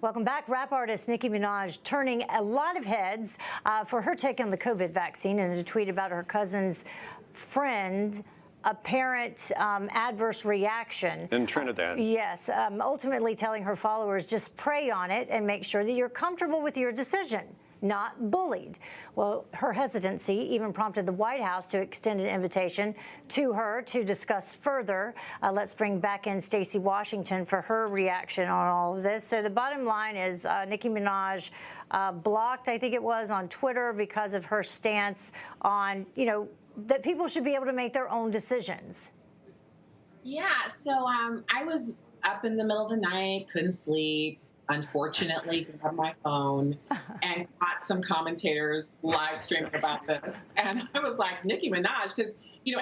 Welcome back. Rap artist Nicki Minaj turning a lot of heads for her take on the COVID vaccine in a tweet about her cousin's friend apparent adverse reaction. In Trinidad. Yes. Ultimately telling her followers, just pray on it and make sure that you're comfortable with your decision, not bullied. Well, her hesitancy even prompted the White House to extend an invitation to her to discuss further. Let's bring back in Stacy Washington for her reaction on all of this. So the bottom line is Nicki Minaj blocked, I think it was, on Twitter because of her stance on, that people should be able to make their own decisions. Yeah, so I was up in the middle of the night, couldn't sleep. Unfortunately, grabbed my phone and caught some commentators live streaming about this. And I was like, Nicki Minaj, because,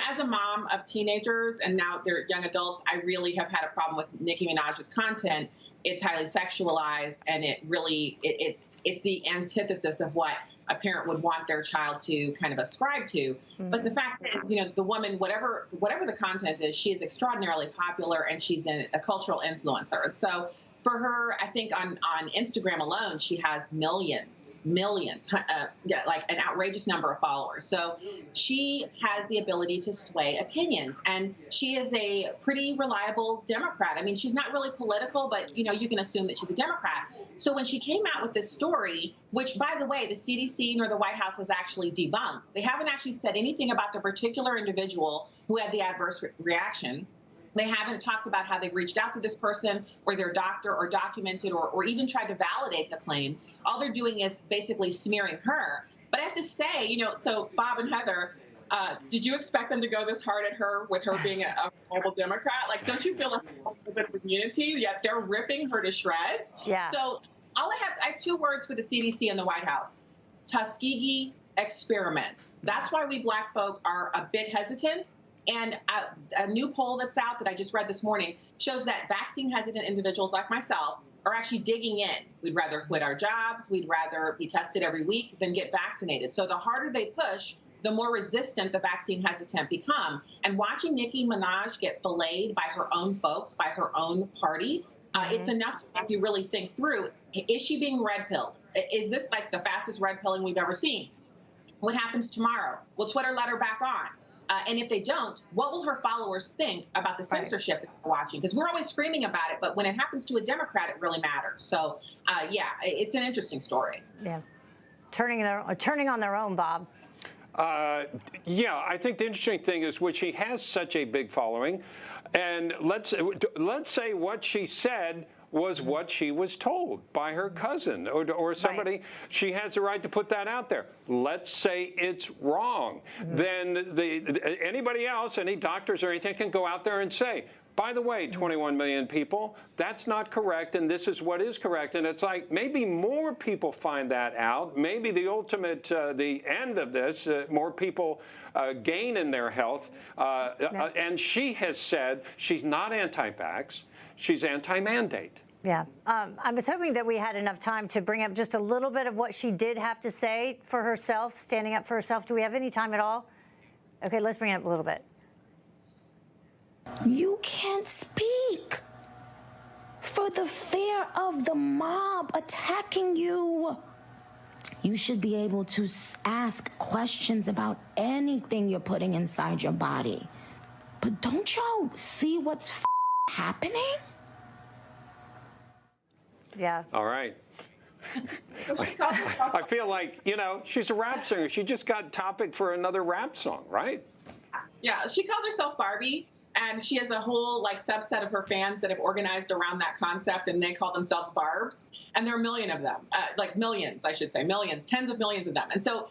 as a mom of teenagers and now they're young adults, I really have had a problem with Nicki Minaj's content. It's highly sexualized, and it really, it's the antithesis of what a parent would want their child to kind of ascribe to. Mm-hmm. But the fact that, the woman, whatever the content is, she is extraordinarily popular, and she's a cultural influencer. And so for her, I think on Instagram alone, she has millions, like an outrageous number of followers. So she has the ability to sway opinions. And she is a pretty reliable Democrat. I mean, she's not really political, but, you can assume that she's a Democrat. So when she came out with this story, which, by the way, the CDC nor the White House has actually debunked, they haven't actually said anything about the particular individual who had the adverse reaction. They haven't talked about how they've reached out to this person or their doctor or documented or even tried to validate the claim. All they're doing is basically smearing her. But I have to say, so Bob and Heather, did you expect them to go this hard at her with her being a global Democrat? Like, don't you feel like a little bit of immunity? Yet they're ripping her to shreds. Yeah. So I have 2 words for the CDC and the White House: Tuskegee experiment. That's why we Black folk are a bit hesitant. And a new poll that's out that I just read this morning shows that vaccine-hesitant individuals like myself are actually digging in. We'd rather quit our jobs. We'd rather be tested every week than get vaccinated. So the harder they push, the more resistant the vaccine-hesitant become. And watching Nicki Minaj get filleted by her own folks, by her own party, it's enough to make you really think through, is she being red-pilled? Is this like the fastest red-pilling we've ever seen? What happens tomorrow? Will Twitter let her back on? And if they don't, what will her followers think about the censorship that they're watching? Because we're always screaming about it, but when it happens to a Democrat, it really matters. So, yeah, it's an interesting story. Yeah, turning on their own, Bob. Yeah, I think the interesting thing is when she has such a big following, and let's say what she said was what she was told by her cousin or somebody. Right. She has the right to put that out there. Let's say it's wrong. Then anybody else, any doctors or anything, can go out there and say, by the way, 21 million people, that's not correct, and this is what is correct. And it's like, maybe more people find that out. Maybe the ultimate, the end of this, more people gain in their health. And she has said she's not anti-vax. She's anti-mandate. Yeah. I was hoping that we had enough time to bring up just a little bit of what she did have to say for herself, standing up for herself. Do we have any time at all? Okay, let's bring it up a little bit. You can't speak for the fear of the mob attacking you. You should be able to ask questions about anything you're putting inside your body. But don't y'all see what's happening? Yeah. All right. I feel like, she's a rap singer. She just got topic for another rap song, right? Yeah, she calls herself Barbie, and she has a whole subset of her fans that have organized around that concept, and they call themselves Barbs. And there are a million of them, millions, I should say, millions, tens of millions of them. And so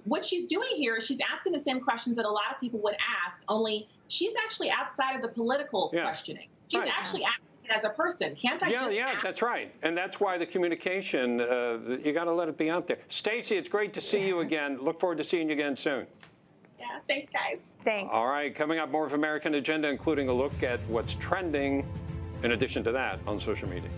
what she's doing here is she's asking the same questions that a lot of people would ask, only she's actually outside of the political questioning. She's actually asking as a person. Can't I just ask? That's right. And that's why the communication, you got to let it be out there. Stacy, it's great to see you again. Look forward to seeing you again soon. Yeah, thanks, guys. Thanks. All right, coming up, more of American Agenda, including a look at what's trending in addition to that on social media.